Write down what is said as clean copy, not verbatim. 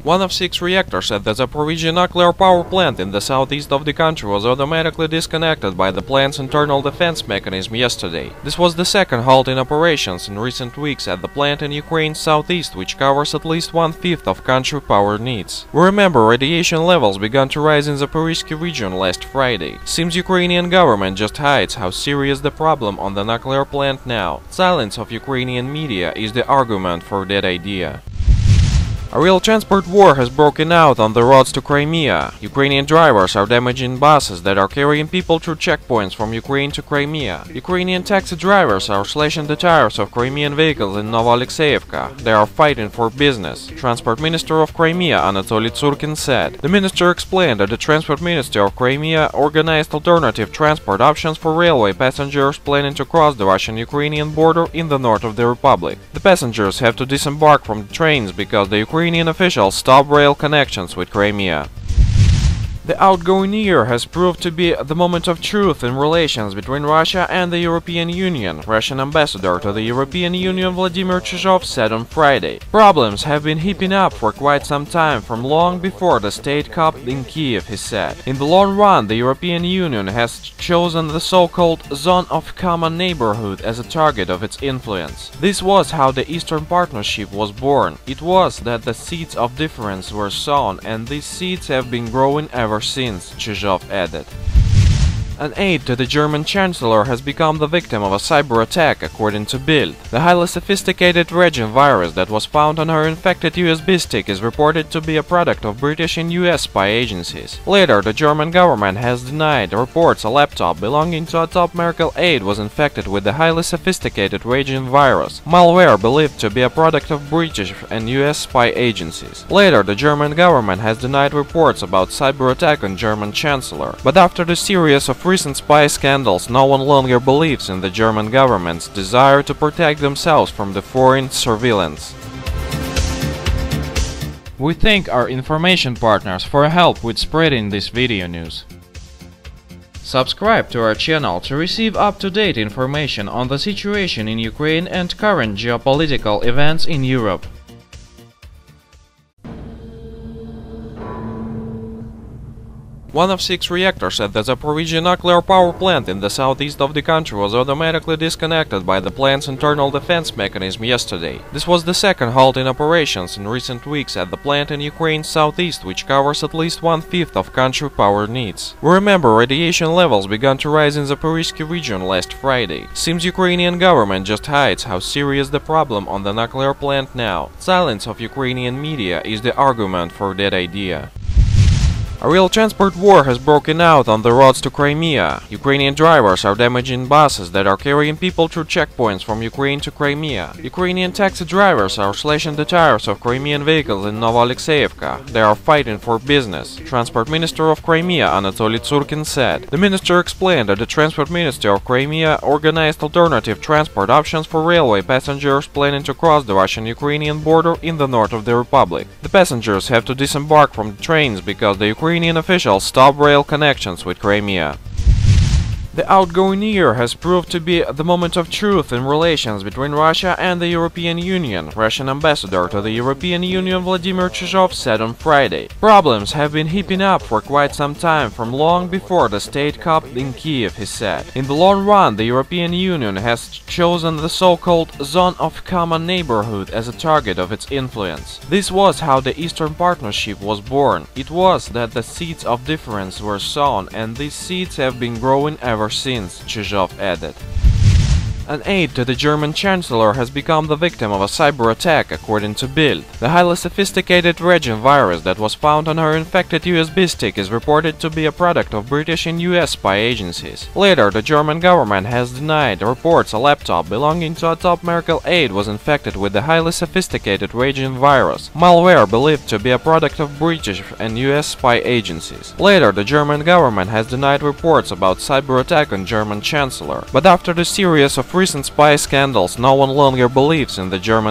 One of 6 reactors at the Zaporizhzhia nuclear power plant in the southeast of the country was automatically disconnected by the plant's internal defense mechanism yesterday. This was the second halt in operations in recent weeks at the plant in Ukraine's southeast, which covers at least 1/5 of country power needs. We remember radiation levels began to rise in the Zaporizhzhia region last Friday. Seems Ukrainian government just hides how serious the problem on the nuclear plant now. Silence of Ukrainian media is the argument for that idea. A real transport war has broken out on the roads to Crimea. Ukrainian drivers are damaging buses that are carrying people through checkpoints from Ukraine to Crimea. Ukrainian taxi drivers are slashing the tires of Crimean vehicles in Novoalexeyevka. They are fighting for business. Transport Minister of Crimea Anatoly Tsurkin said. The minister explained that the Transport Ministry of Crimea organized alternative transport options for railway passengers planning to cross the Russian-Ukrainian border in the north of the republic. The passengers have to disembark from the trains because the Ukrainian officials stopped rail connections with Crimea. The outgoing year has proved to be the moment of truth in relations between Russia and the European Union, Russian ambassador to the European Union Vladimir Chizhov said on Friday. Problems have been heaping up for quite some time, from long before the state cup in Kiev, he said. In the long run, the European Union has chosen the so-called Zone of Common Neighborhood as a target of its influence. This was how the Eastern Partnership was born. It was that the seeds of difference were sown, and these seeds have been growing ever since, Chizhov added. An aide to the German Chancellor has become the victim of a cyber attack, according to Bild. The highly sophisticated Regin virus that was found on her infected USB stick is reported to be a product of British and US spy agencies. Later, the German government has denied reports a laptop belonging to a top Merkel aide was infected with the highly sophisticated Regin virus, malware believed to be a product of British and US spy agencies. Later, the German government has denied reports about cyber attack on German Chancellor. But after the series of recent spy scandals, no one longer believes in the German government's desire to protect themselves from the foreign surveillance. We thank our information partners for help with spreading this video news. Subscribe to our channel to receive up-to-date information on the situation in Ukraine and current geopolitical events in Europe. One of 6 reactors at the Zaporizhzhia nuclear power plant in the southeast of the country was automatically disconnected by the plant's internal defense mechanism yesterday. This was the second halt in operations in recent weeks at the plant in Ukraine's southeast, which covers at least 1/5 of country power needs. We remember radiation levels began to rise in the Zaporizhzhia region last Friday. Seems Ukrainian government just hides how serious the problem on the nuclear plant now. Silence of Ukrainian media is the argument for that idea. A real transport war has broken out on the roads to Crimea. Ukrainian drivers are damaging buses that are carrying people through checkpoints from Ukraine to Crimea. Ukrainian taxi drivers are slashing the tires of Crimean vehicles in Novoalexeyevka. They are fighting for business. Transport Minister of Crimea Anatoly Tsurkin said. The minister explained that the Transport Ministry of Crimea organized alternative transport options for railway passengers planning to cross the Russian-Ukrainian border in the north of the republic. The passengers have to disembark from the trains because the Ukrainian officials stopped rail connections with Crimea. The outgoing year has proved to be the moment of truth in relations between Russia and the European Union, Russian ambassador to the European Union Vladimir Chizhov said on Friday. Problems have been heaping up for quite some time, from long before the state cup in Kiev, he said. In the long run, the European Union has chosen the so-called Zone of Common Neighborhood as a target of its influence. This was how the Eastern Partnership was born. It was that the seeds of difference were sown, and these seeds have been growing ever since, Chizhov added. An aide to the German Chancellor has become the victim of a cyber attack, according to Bild. The highly sophisticated Regin virus that was found on her infected USB stick is reported to be a product of British and US spy agencies. Later, the German government has denied reports a laptop belonging to a top Merkel aide was infected with the highly sophisticated Regin virus, malware believed to be a product of British and US spy agencies. Later, the German government has denied reports about cyber attack on German Chancellor. But after the series of recent spy scandals, no one longer believes in the German